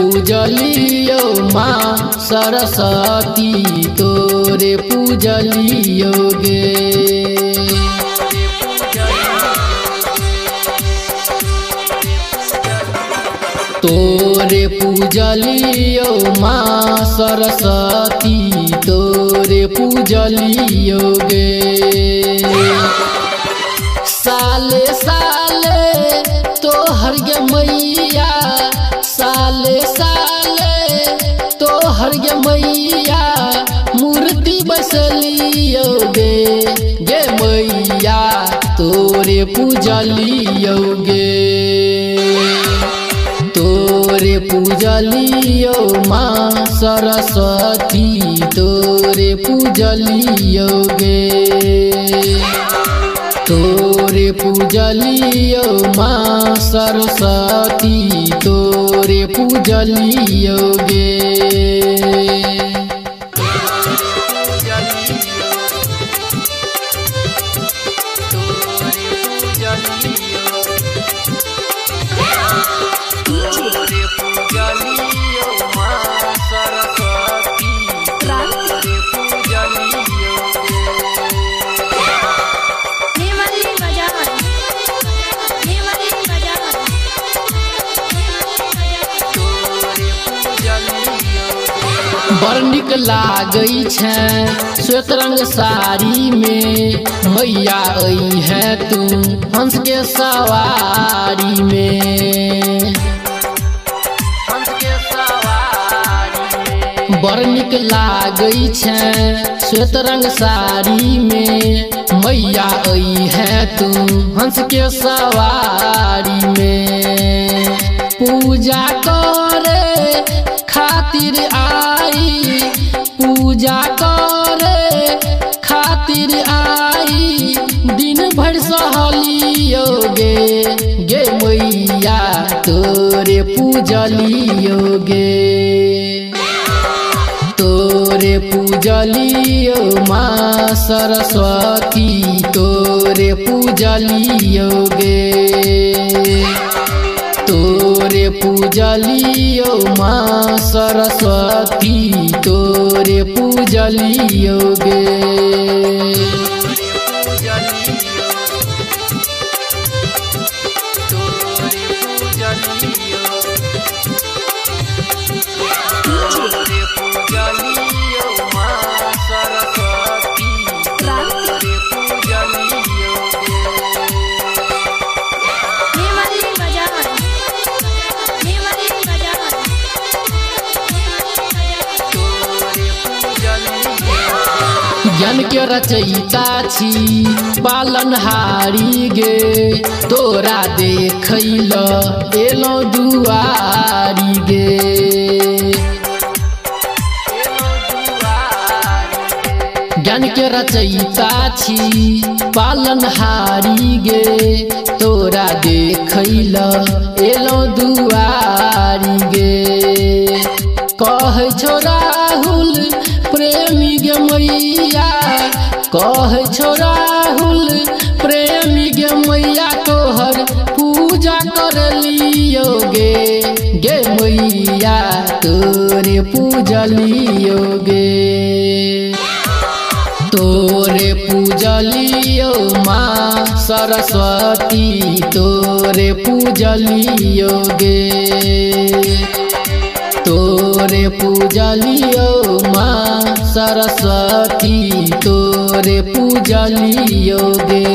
पूजलियो माँ सरस्वती तोरे पूजलियो गे। तोरे पूजलियो माँ सरस्वती तोरे पूजलियो गे। साले साले तोहर गे मैया, साले साले तोहर गे मैया मूर्ति बसलियो गे। गे मैया तोरे पूजलियो गे। तोरे पूजलियो माँ सरस्वती तोरे पूजलियो गे। तोरे पूजलियो माँ सरस्वती तोरे पूजलियो गे। बड़ नीक लागै छै श्वेत रंग साड़ी में, मैया आई है तू हंस के सवारी में। बड़ नीक लागै छै श्वेत रंग साड़ी में, मैया आई है तू हंस के सवारी में। पूजा करे खातिर आई, पूजा करे खातिर आई, दिन भर सहलियो गे। गे मैया तोरे पूजलियो गे। तोरे पूजलियो माँ सरस्वती तोरे पूजलियो गे। तोरे पूजलियो माँ सरस्वती तोरे पूजलियो गे। ज्ञान के रचयिता छी पालनहारी गे। तोरा देखैल एलौ दुआरी गे। ज्ञान के रचयिता छी पालनहारी गे। तोरा देखैल एलौ दुआरी गे। कहै छौ राहुल प्रेमी गे मैया, कहै छौ राहुल प्रेमी गे मैया तोहर पूजा करलियो गे। गे मैया तोरे पूजलियो गे। तोरे पूजलियो माँ सरस्वती तोरे पूजलियो गे। तोरे पूजलियो माँ सरस्वती तोरे पूजलियो गे।